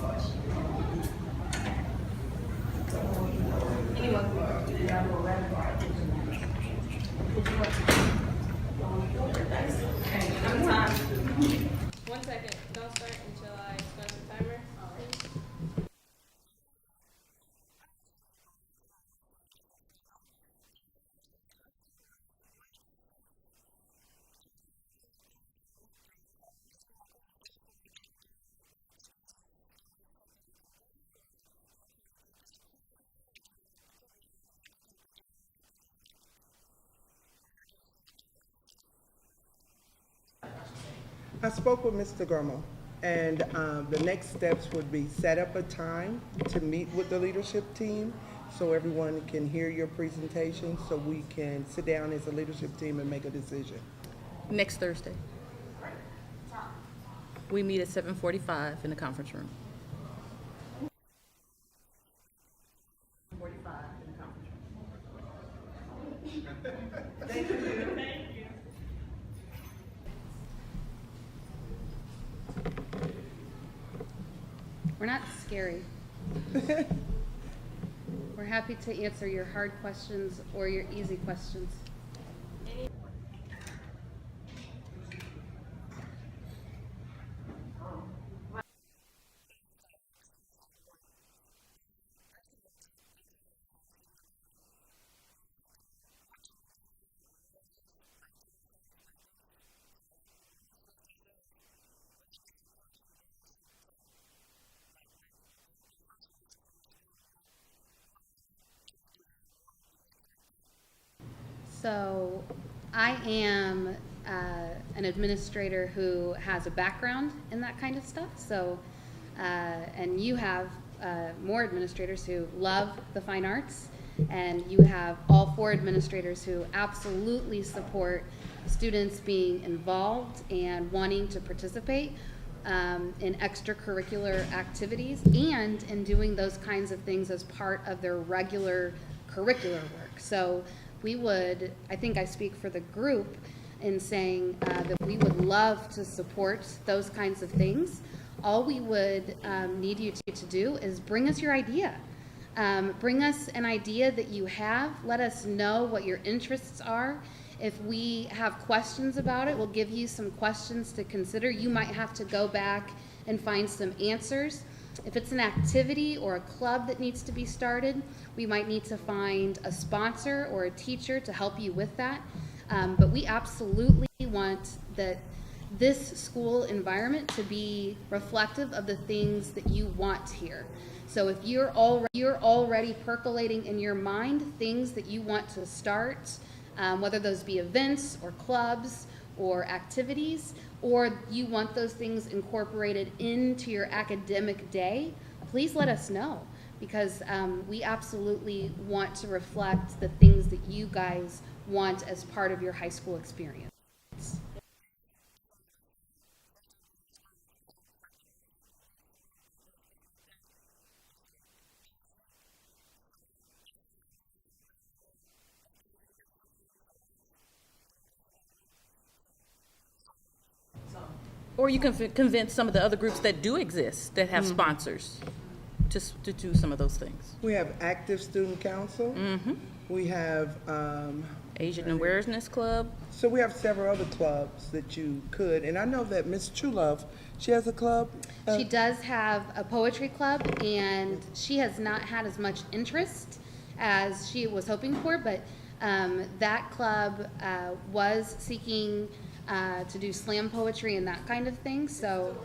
One second. Don't start until I start the timer. I spoke with Mr. Grumman, and the next steps would be set up a time to meet with the leadership team so everyone can hear your presentation so we can sit down as a leadership team and make a decision. Next Thursday. We meet at 7:45 in the conference room. 45 in the conference room. Thank you. We're not scary. We're happy to answer your hard questions or your easy questions. So I am an administrator who has a background in that kind of stuff. So, and you have more administrators who love the fine arts, and you have all 4 administrators who absolutely support students being involved and wanting to participate in extracurricular activities and in doing those kinds of things as part of their regular curricular work. So we would, I think I speak for the group in saying that we would love to support those kinds of things. All we would need you to do is bring us your idea. Bring us an idea that you have. Let us know what your interests are. If we have questions about it, we'll give you some questions to consider. You might have to go back and find some answers. If it's an activity or a club that needs to be started, we might need to find a sponsor or a teacher to help you with that. But we absolutely want this school environment to be reflective of the things that you want here. So if you're already percolating in your mind things that you want to start, whether those be events or clubs or activities, or you want those things incorporated into your academic day, please let us know, because we absolutely want to reflect the things that you guys want as part of your high school experience. Or you can convince some of the other groups that do exist, that have sponsors, to do some of those things. We have Active Student Council. We have Asian Awareness Club. so we have several other clubs that you could, and I know that Miss Truelove, she has a club. She does have a poetry club, and she has not had as much interest as she was hoping for, but that club was seeking to do slam poetry and that kind of thing. So,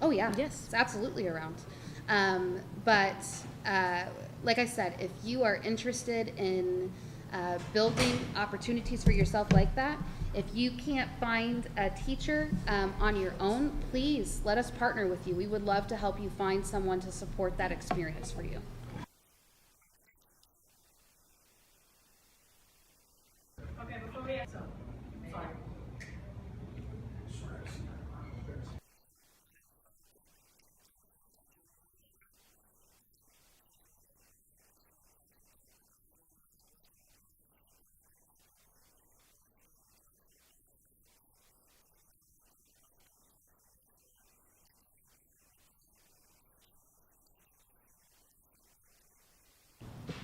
oh yeah, Yes. it's absolutely around. But like I said, if you are interested in building opportunities for yourself like that, if you can't find a teacher on your own, please let us partner with you. We would love to help you find someone to support that experience for you.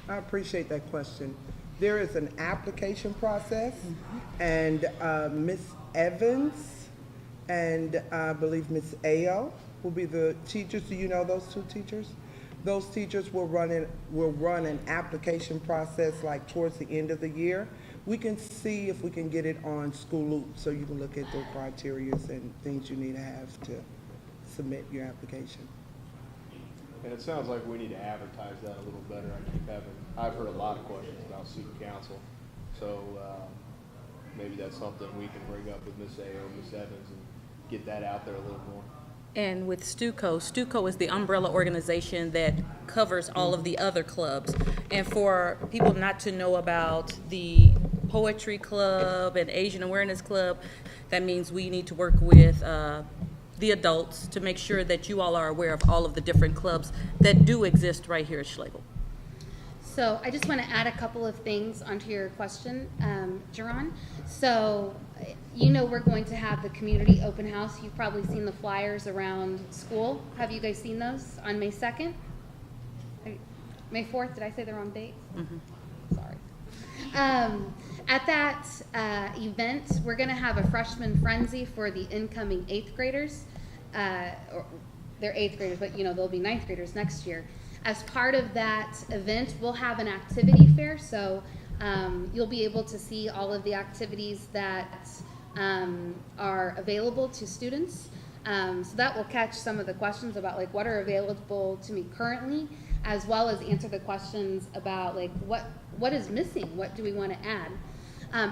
I appreciate that question. There is an application process, and Ms. Evans and I believe Ms. Ao will be the teachers. Do you know those two teachers? Those teachers will run an application process like towards the end of the year. We can see if we can get it on School Loop, so you can look at the criteria and things you need to have to submit your application. And it sounds like we need to advertise that a little better. I've heard a lot of questions about student council. So maybe that's something we can bring up with Ms. A or Ms. Evans and get that out there a little more. And with STUCO is the umbrella organization that covers all of the other clubs. And for people not to know about the Poetry Club and Asian Awareness Club, that means we need to work with the adults to make sure that you all are aware of all of the different clubs that do exist right here at Schlagle. So I just want to add a couple of things onto your question, Jerron. So you know we're going to have the community open house. You've probably seen the flyers around school. Have you guys seen those on May 2nd? May 4th, did I say the wrong date? Mm-hmm. Sorry. At that event, we're going to have a freshman frenzy for the incoming 8th graders. Or they're 8th graders, but you know they'll be 9th graders next year. As part of that event, we'll have an activity fair, so you'll be able to see all of the activities that are available to students. So that will catch some of the questions about like what are available to me currently, as well as answer the questions about like what is missing, what do we want to add.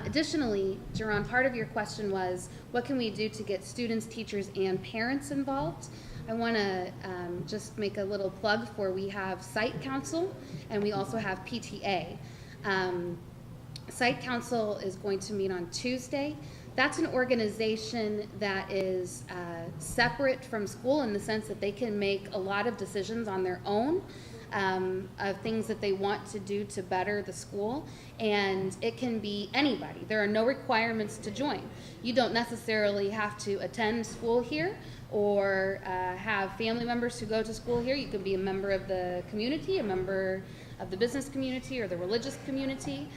Additionally, Jerron, part of your question was what can we do to get students, teachers, and parents involved? I want to just make a little plug for we have Site Council and we also have PTA. Site Council is going to meet on Tuesday. That's an organization that is separate from school in the sense that they can make a lot of decisions on their own of things that they want to do to better the school, and it can be anybody. There are no requirements to join. You don't necessarily have to attend school here or have family members who go to school here. You can be a member of the community, a member of the business community or the religious community.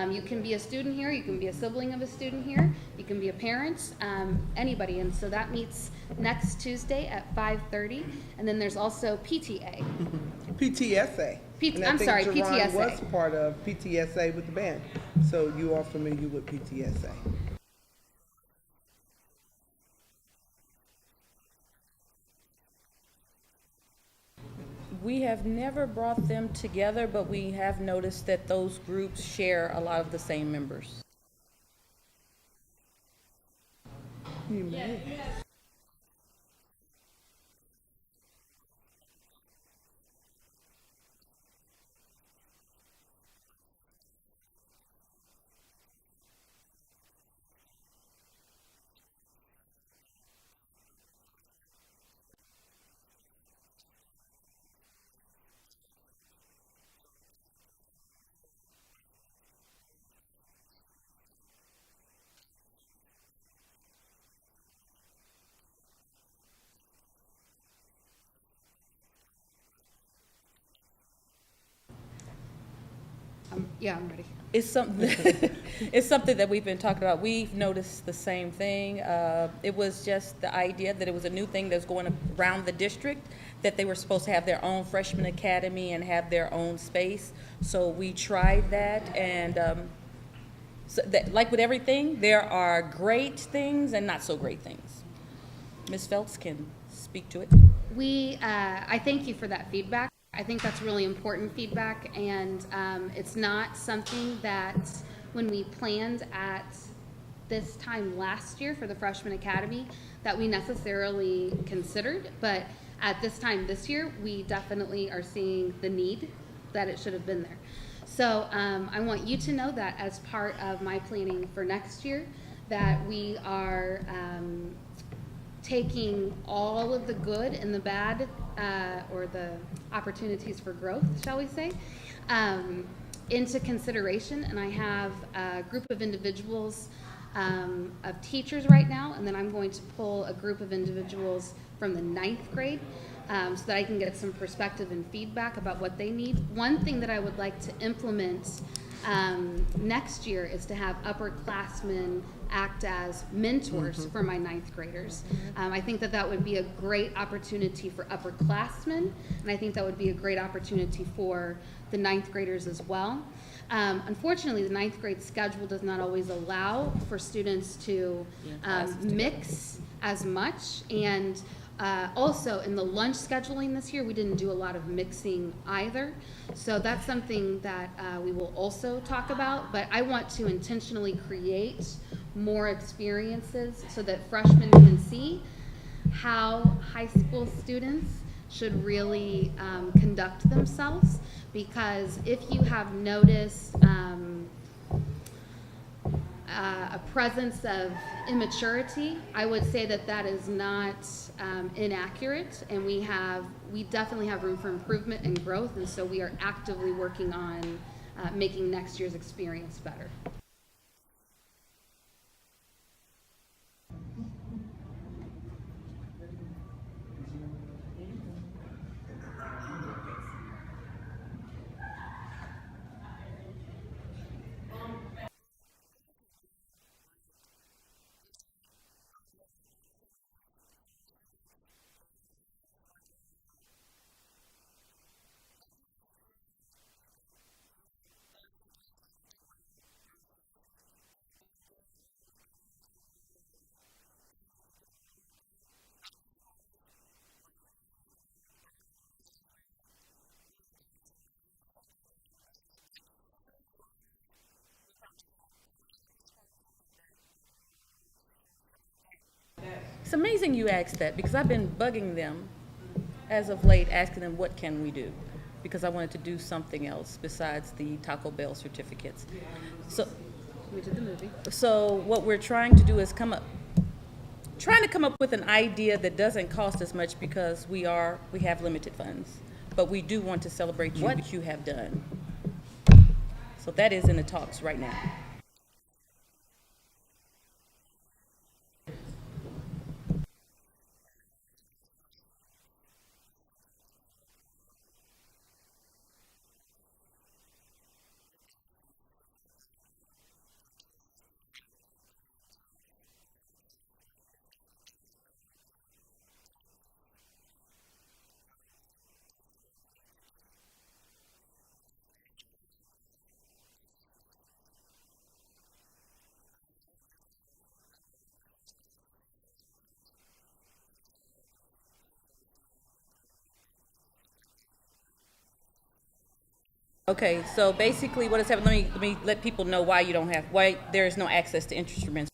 You can be a student here, you can be a sibling of a student here, you can be a parent, anybody. And so that meets next Tuesday at 5:30. And then there's also PTA. PTSA. I'm sorry, Jerron PTSA. was part of PTSA with the band, so you are familiar with PTSA. We have never brought them together, but we have noticed that those groups share a lot of the same members. You may. Yeah, I'm ready. It's something, it's something that we've been talking about. We've noticed the same thing. It was just the idea that it was a new thing that's going around the district, that they were supposed to have their own freshman academy and have their own space. So we tried that, and so that, like with everything, there are great things and not so great things. Ms. Phelps can speak to it. I thank you for that feedback. I think that's really important feedback, and it's not something that when we planned at this time last year for the Freshman Academy that we necessarily considered, but at this time this year, we definitely are seeing the need that it should have been there. So I want you to know that as part of my planning for next year, that we are taking all of the good and the bad, or the opportunities for growth, shall we say, into consideration. And I have a group of individuals, of teachers right now, and then I'm going to pull a group of individuals from the 9th grade so that I can get some perspective and feedback about what they need. One thing that I would like to implement next year is to have upperclassmen act as mentors for my ninth graders. I think that that would be a great opportunity for upperclassmen, and I think that would be a great opportunity for the ninth graders as well. Unfortunately, the ninth grade schedule does not always allow for students to mix as much, and also in the lunch scheduling this year, we didn't do a lot of mixing either. So that's something that we will also talk about, but I want to intentionally create more experiences so that freshmen can see how high school students should really conduct themselves, because if you have noticed a presence of immaturity, I would say that that is not inaccurate, and we definitely have room for improvement and growth, and so we are actively working on making next year's experience better. It's amazing you asked that, because I've been bugging them as of late, asking them what can we do, because I wanted to do something else besides the Taco Bell certificates. So We did the movie. So what we're trying to do is come up with an idea that doesn't cost as much, because we have limited funds, but we do want to celebrate what you have done. So that is in the talks right now. Okay, so basically what has happened, let me let people know why there is no access to instruments.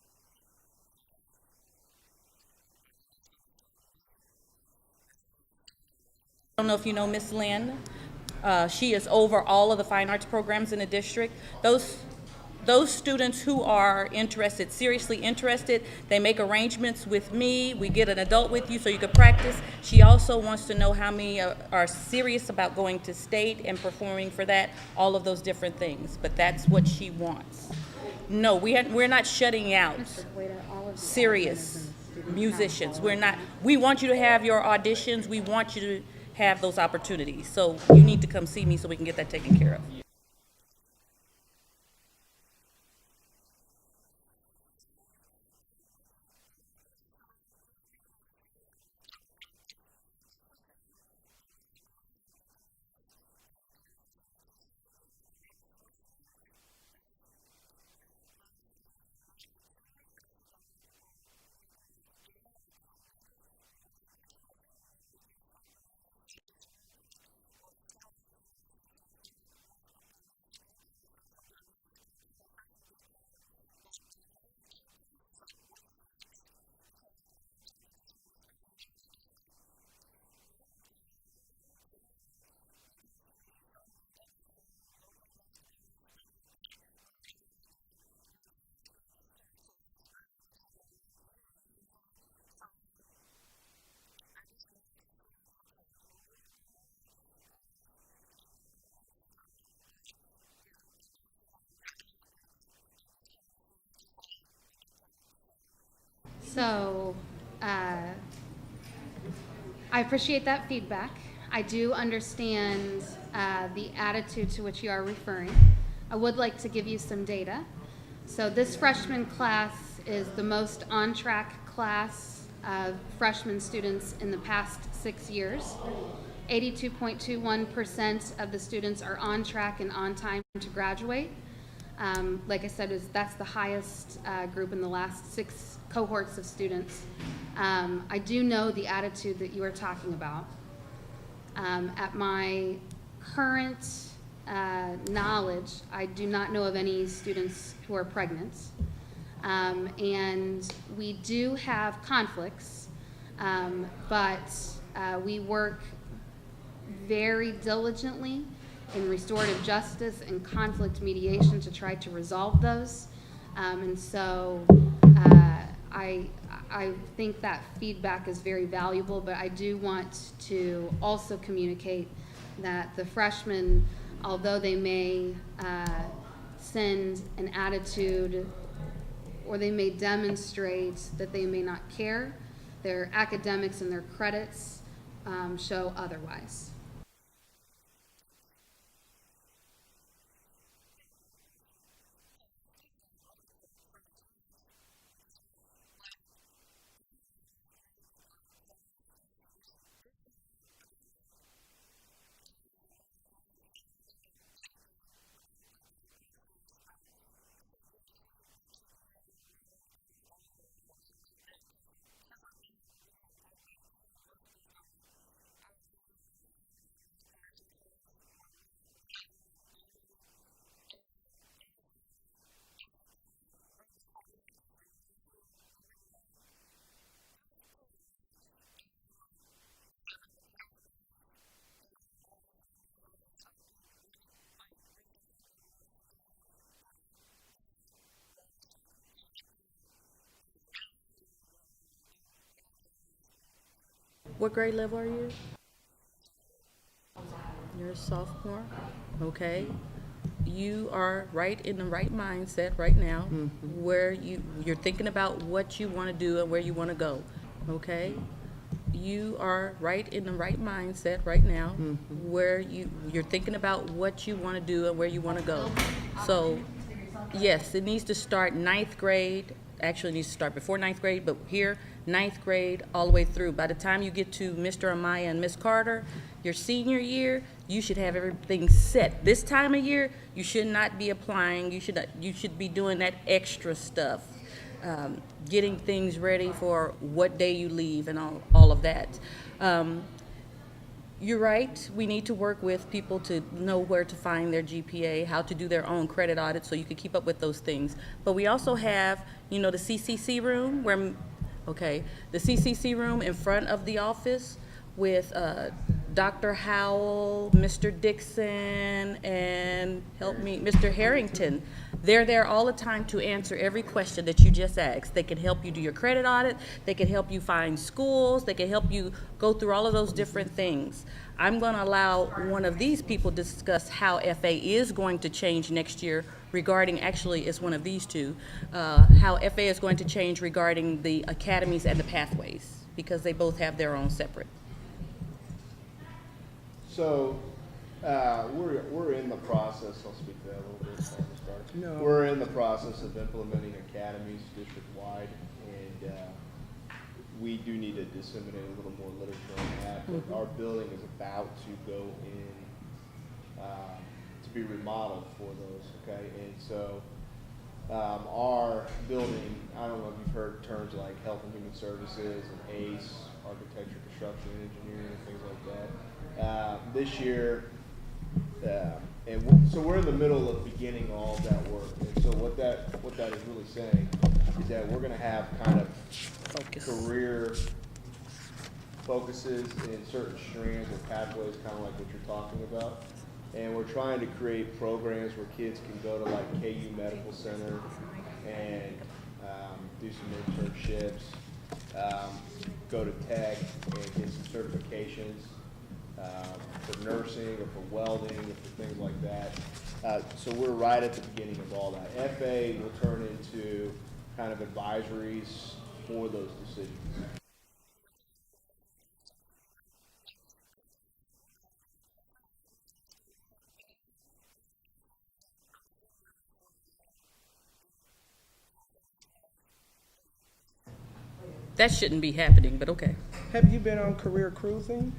I don't know if you know Miss Lynn. She is over all of the fine arts programs in the district. Those students who are interested, seriously interested, they make arrangements with me. We get an adult with you so you can practice. She also wants to know how many are serious about going to state and performing for that, all of those different things. But that's what she wants. No, we're not shutting out serious musicians. We want you to have your auditions. We want you to have those opportunities. So you need to come see me so we can get that taken care of. So I appreciate that feedback. I do understand the attitude to which you are referring. I would like to give you some data. So this freshman class is the most on-track class of freshman students in the past 6 years. 82.21% of the students are on track and on time to graduate. Like I said, that's the highest group in the last 6 cohorts of students. I do know the attitude that you are talking about. At my current knowledge, I do not know of any students who are pregnant. And we do have conflicts, but we work very diligently in restorative justice and conflict mediation to try to resolve those. And so I think that feedback is very valuable, but I do want to also communicate that the freshmen, although they may send an attitude or they may demonstrate that they may not care, their academics and their credits show otherwise. What grade level are you? You're a sophomore, okay? You are right in the right mindset right now, where you're thinking about what you want to do and where you want to go, okay? You are right in the right mindset right now, where you're thinking about what you want to do and where you want to go. So, yes, it needs to start ninth grade. Actually, it needs to start before ninth grade, but here, ninth grade all the way through. By the time you get to Mr. Amaya and Miss Carter, your senior year, you should have everything set. This time of year, you should not be applying. You should be doing that extra stuff, getting things ready for what day you leave and all of that. You're right. We need to work with people to know where to find their GPA, how to do their own credit audit so you can keep up with those things. But we also have, the CCC room the CCC room in front of the office with Dr. Howell, Mr. Dixon, and Mr. Harrington. They're there all the time to answer every question that you just asked. They can help you do your credit audit. They can help you find schools. They can help you go through all of those different things. I'm going to allow one of these people to discuss how FA is going to change next year regarding, actually it's one of these two, how FA is going to change regarding the academies and the pathways, because they both have their own separate. So, we're in the process, I'll speak to that a little bit before we start. No. We're in the process of implementing academies district-wide, and we do need to disseminate a little more literature on that. But our building is about to go in, to be remodeled for those, okay? And so, our building, I don't know if you've heard terms like Health and Human Services and ACE, Architecture, Construction, and Engineering, and things like that. This year, so we're in the middle of beginning all of that work. And so what that is really saying is that we're going to have kind of career focuses in certain strands or pathways, kind of like what you're talking about. And we're trying to create programs where kids can go to like KU Medical Center and do some internships, go to tech and get some certifications for nursing or for welding or for things like that. So we're right at the beginning of all that. FA will turn into kind of advisories for those decisions. That shouldn't be happening, but okay. Have you been on career cruising?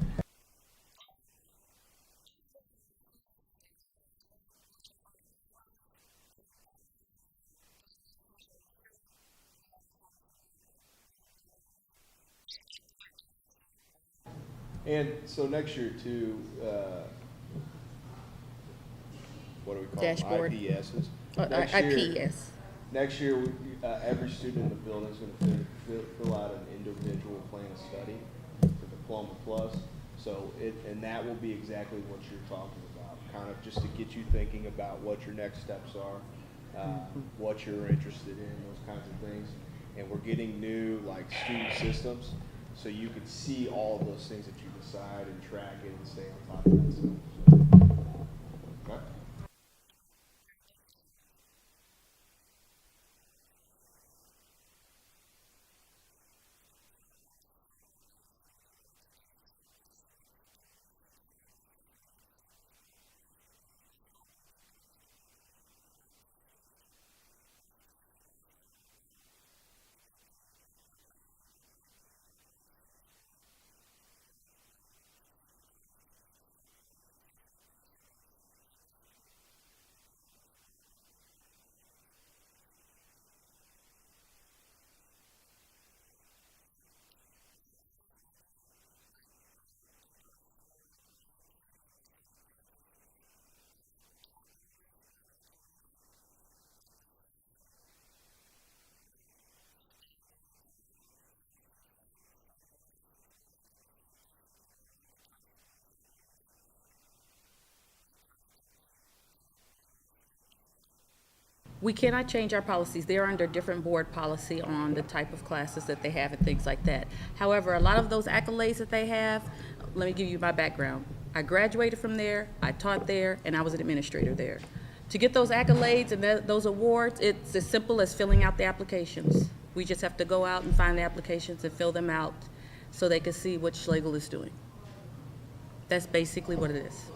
And so next year too, what do we call Dashboard. them? IPSs. IPS. Next year, every student in the building is going to fill out an individual plan of study for Diploma Plus. So and that will be exactly what you're talking about, kind of just to get you thinking about what your next steps are, what you're interested in, those kinds of things. And we're getting new like student systems, so you can see all of those things that you decide and track it and stay on top of that stuff. Okay. We cannot change our policies. They're under different board policy on the type of classes that they have and things like that. However, a lot of those accolades that they have, let me give you my background. I graduated from there, I taught there, and I was an administrator there. To get those accolades and those awards, it's as simple as filling out the applications. We just have to go out and find the applications and fill them out so they can see what Schlagle is doing. That's basically what it is.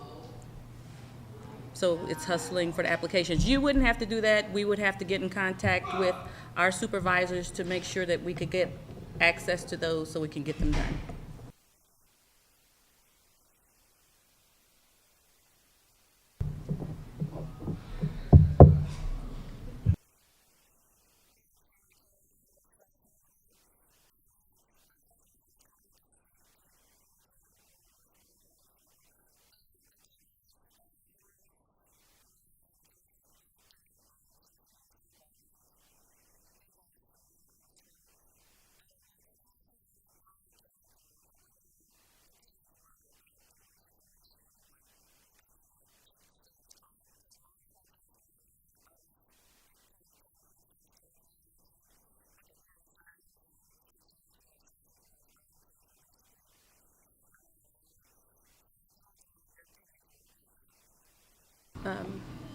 So it's hustling for the applications. You wouldn't have to do that. We would have to get in contact with our supervisors to make sure that we could get access to those so we can get them done.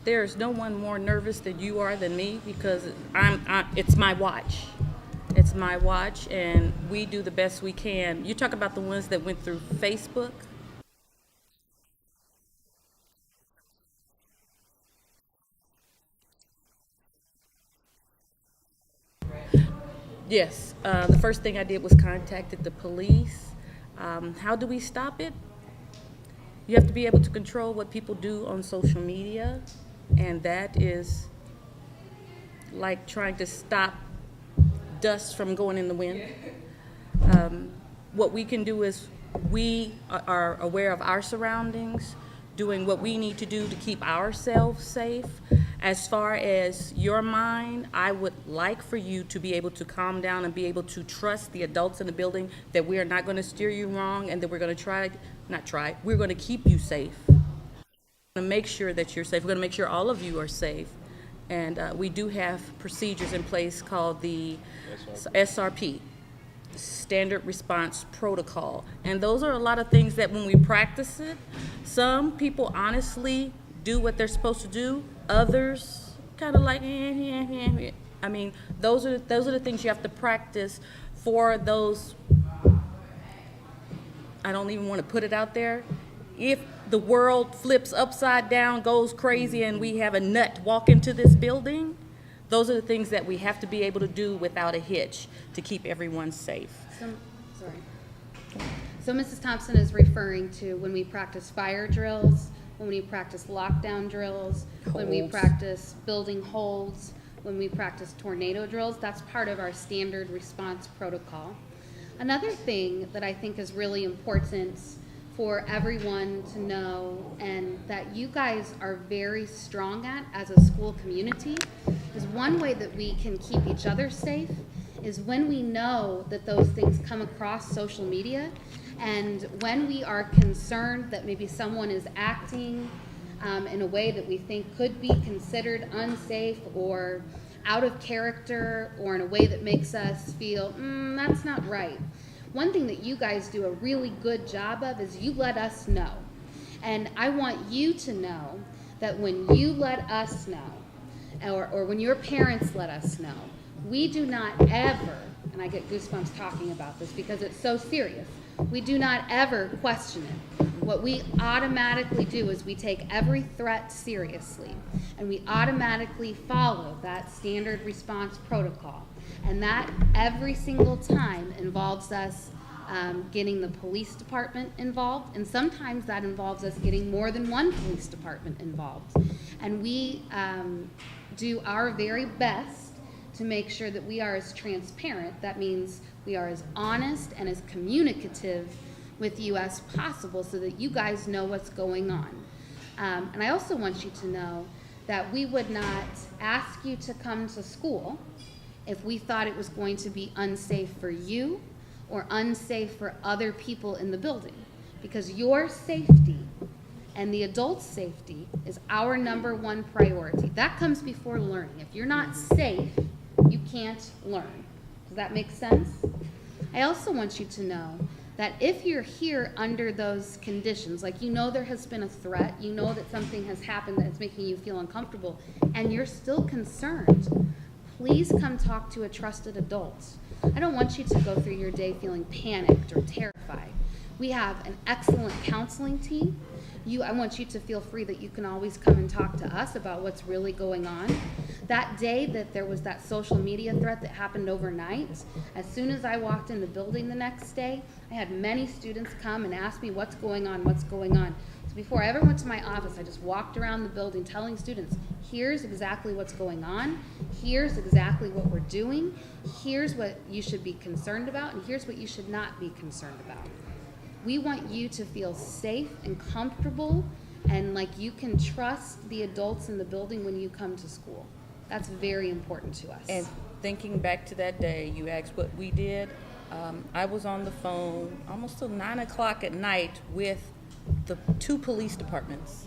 There's no one more nervous than you are than me because it's my watch. It's my watch, and we do the best we can. You talk about the ones that went through Facebook. Yes, the first thing I did was contacted the police. How do we stop it? You have to be able to control what people do on social media, and that is like trying to stop dust from going in the wind. What we can do is we are aware of our surroundings, doing what we need to do to keep ourselves safe. As far as your mind, I would like for you to be able to calm down and be able to trust the adults in the building that we are not going to steer you wrong and that we're going to we're going to keep you safe. We're going to make sure that you're safe. We're going to make sure all of you are safe. And we do have procedures in place called the SRP, Standard Response Protocol. And those are a lot of things that when we practice it, some people honestly do what they're supposed to do. Others kind of like, I mean, those are the things you have to practice for those. I don't even want to put it out there. If the world flips upside down, goes crazy, and we have a nut walk into this building, those are the things that we have to be able to do without a hitch to keep everyone safe. So Mrs. Thompson is referring to when we practice fire drills, when we practice lockdown drills, when we Holds. practice building holds, when we practice tornado drills. That's part of our standard response protocol. Another thing that I think is really important for everyone to know, and that you guys are very strong at as a school community, is one way that we can keep each other safe is when we know that those things come across social media, and when we are concerned that maybe someone is acting in a way that we think could be considered unsafe or out of character, or in a way that makes us feel, that's not right. One thing that you guys do a really good job of is you let us know. And I want you to know that when you let us know, or when your parents let us know, we do not ever, and I get goosebumps talking about this because it's so serious, we do not ever question it. What we automatically do is we take every threat seriously, and we automatically follow that standard response protocol. And that every single time involves us getting the police department involved, and sometimes that involves us getting more than one police department involved. And we do our very best to make sure that we are as transparent. That means we are as honest and as communicative with you as possible so that you guys know what's going on. And I also want you to know that we would not ask you to come to school if we thought it was going to be unsafe for you or unsafe for other people in the building, because your safety and the adults' safety is our #1 priority. That comes before learning. If you're not safe, you can't learn. Does that make sense? I also want you to know that if you're here under those conditions, like you know there has been a threat, you know that something has happened that is making you feel uncomfortable, and you're still concerned, please come talk to a trusted adult. I don't want you to go through your day feeling panicked or terrified. We have an excellent counseling team. I want you to feel free that you can always come and talk to us about what's really going on. That day that there was that social media threat that happened overnight, as soon as I walked in the building the next day, I had many students come and ask me what's going on, what's going on. So before I ever went to my office, I just walked around the building telling students, here's exactly what's going on, here's exactly what we're doing, here's what you should be concerned about, and here's what you should not be concerned about. We want you to feel safe and comfortable and like you can trust the adults in the building when you come to school. That's very important to us. And thinking back to that day, you asked what we did. I was on the phone almost till 9 o'clock at night with the 2 police departments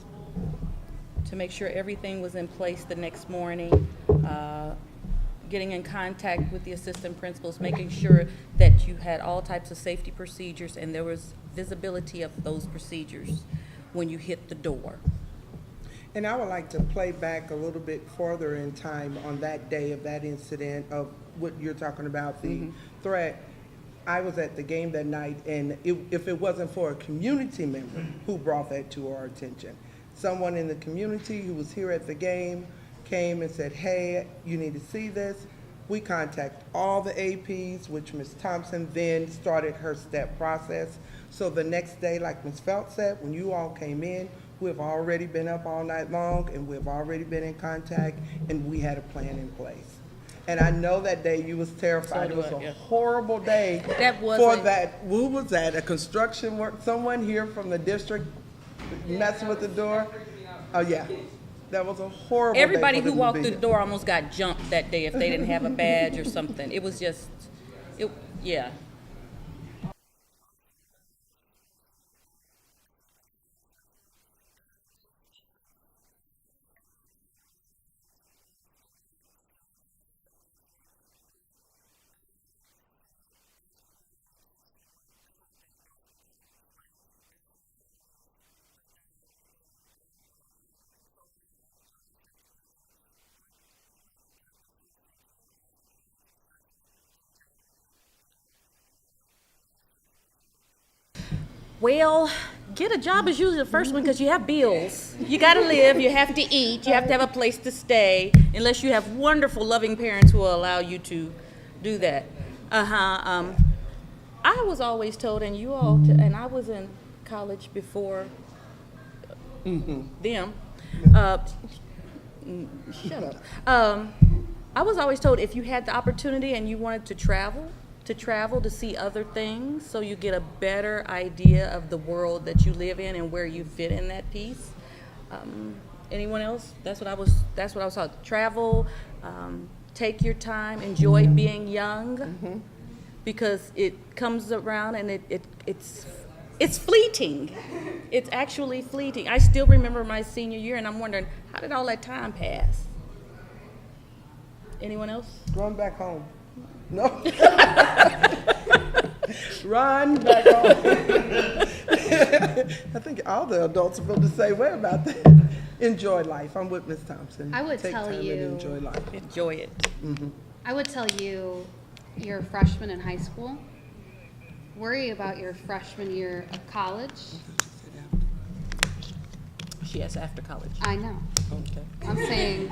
to make sure everything was in place the next morning, getting in contact with the assistant principals, making sure that you had all types of safety procedures and there was visibility of those procedures when you hit the door. And I would like to play back a little bit further in time on that day of that incident of what you're talking about, the threat. I was at the game that night, and if it wasn't for a community member who brought that to our attention, someone in the community who was here at the game came and said, hey, you need to see this. We contact all the APs, which Ms. Thompson then started her step process. So the next day, like Ms. Felt said, when you all came in, we've already been up all night long and we've already been in contact and we had a plan in place. And I know that day you was terrified. It was a horrible day for that. Who was that? A construction work, someone here from the district messing with the door? Oh yeah. That was a horrible Everybody day for who them to walked be through the here. door almost got jumped that day if they didn't have a badge or something. It was just, yeah. Well, get a job is usually the first one because you have bills. You got to live, you have to eat, you have to have a place to stay, unless you have wonderful, loving parents who will allow you to do that. I was always told, and you all, and I was in college before them. Shut up. I was always told if you had the opportunity and you wanted to travel to see other things, so you get a better idea of the world that you live in and where you fit in that piece. Anyone else? That's what I was taught. Travel, take your time, enjoy being young, because it comes around and it's fleeting. It's actually fleeting. I still remember my senior year, and I'm wondering, how did all that time pass? Anyone else? Run back home. No. Run back home. I think all the adults feel the same way about that. Enjoy life. I'm with Ms. Thompson. I would Take tell time you- and enjoy life. Enjoy it. I would tell you, you're a freshman in high school. Worry about your freshman year of college. She has after college. I know. Okay. I'm saying,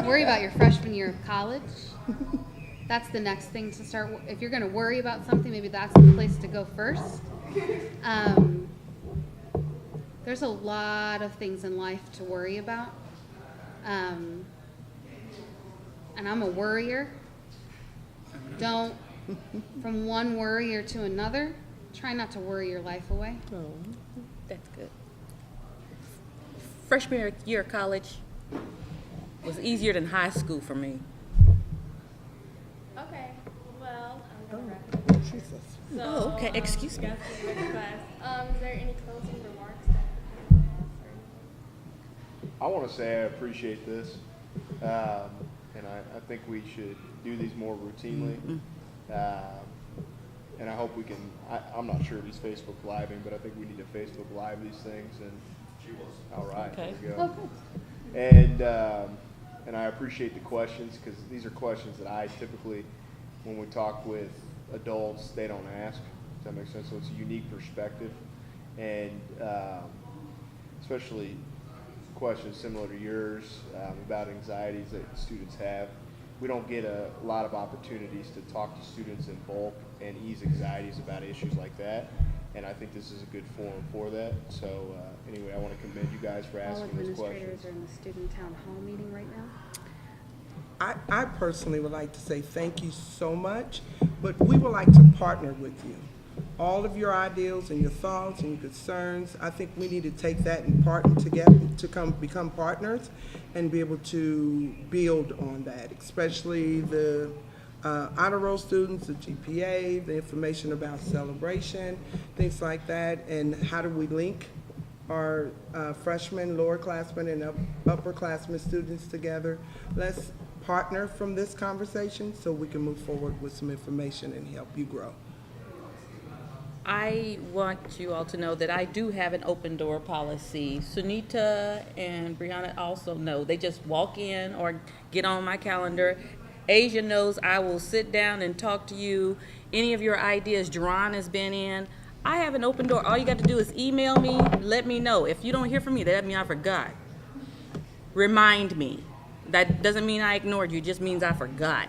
worry about your freshman year of college. That's the next thing to start. If you're going to worry about something, maybe that's the place to go first. There's a lot of things in life to worry about. And I'm a worrier. Don't, from one worrier to another, try not to worry your life away. Oh, that's good. Freshman year of college was easier than high school for me. Okay, well, I'm gonna wrap it up. Jesus. So, Oh, okay. Excuse me. got to the next class. Is there any closing remarks that you have or anything? I want to say I appreciate this, and I think we should do these more routinely. And I hope we can. I'm not sure if he's Facebook Living, but I think we need to Facebook Live these things. And all right, Okay. there we Oh, go. good. And I appreciate the questions, because these are questions that I typically, when we talk with adults, they don't ask. Does that make sense? So it's a unique perspective, and especially questions similar to yours about anxieties that students have. We don't get a lot of opportunities to talk to students in bulk and ease anxieties about issues like that, and I think this is a good forum for that. So anyway, I want to commend you guys for All asking those administrators questions. are in the student town hall meeting right now. I personally would like to say thank you so much, but we would like to partner with you. All of your ideals and your thoughts and your concerns, I think we need to take that and partner together to become partners and be able to build on that, especially the honor roll students, the GPA, the information about celebration, things like that, and how do we link our freshmen, lower classmen, and upperclassmen students together. Let's partner from this conversation so we can move forward with some information and help you grow. I want you all to know that I do have an open door policy. Sunita and Brianna also know. They just walk in or get on my calendar. Asia knows I will sit down and talk to you. Any of your ideas, Jerron has been in. I have an open door. All you got to do is email me, let me know. If you don't hear from me, that means I forgot. Remind me. That doesn't mean I ignored you, it just means I forgot.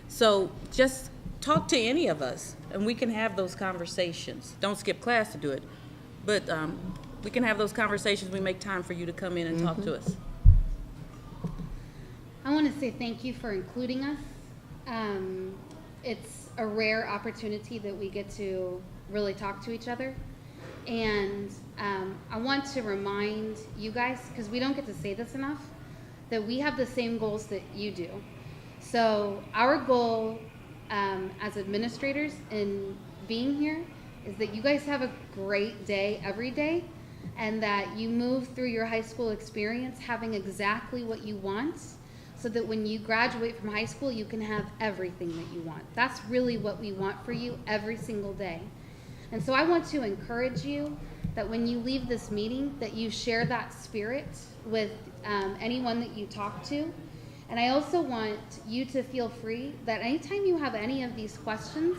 So just talk to any of us, and we can have those conversations. Don't skip class to do it, but we can have those conversations. We make time for you to come in and talk to us. I want to say thank you for including us. It's a rare opportunity that we get to really talk to each other. And I want to remind you guys, because we don't get to say this enough, that we have the same goals that you do. So our goal as administrators in being here is that you guys have a great day every day, and that you move through your high school experience having exactly what you want, so that when you graduate from high school, you can have everything that you want. That's really what we want for you every single day. And so I want to encourage you that when you leave this meeting, that you share that spirit with anyone that you talk to. And I also want you to feel free that anytime you have any of these questions,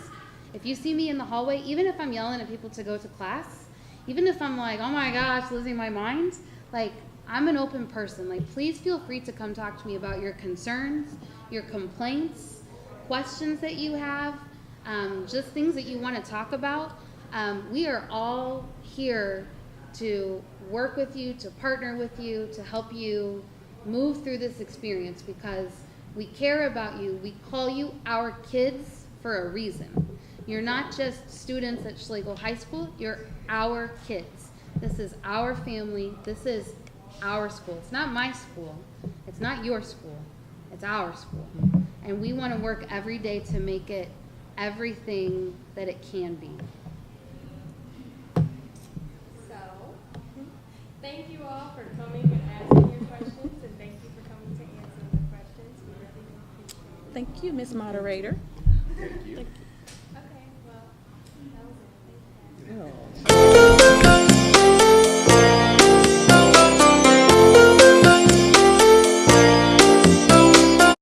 if you see me in the hallway, even if I'm yelling at people to go to class, even if I'm like, oh my gosh, losing my mind, like, I'm an open person. Like, please feel free to come talk to me about your concerns, your complaints, questions that you have, just things that you want to talk about. We are all here to work with you, to partner with you, to help you move through this experience because we care about you. We call you our kids for a reason. You're not just students at Schlagle High School, you're our kids. This is our family. This is our school. It's not my school. It's not your school. It's our school. And we want to work every day to make it everything that it can be. So, thank you all for coming and asking your questions, and thank you for coming to answer the questions. We really appreciate it. Thank you, Ms. Moderator. Thank you. Okay, well, that was it. Thank you, guys. Oh.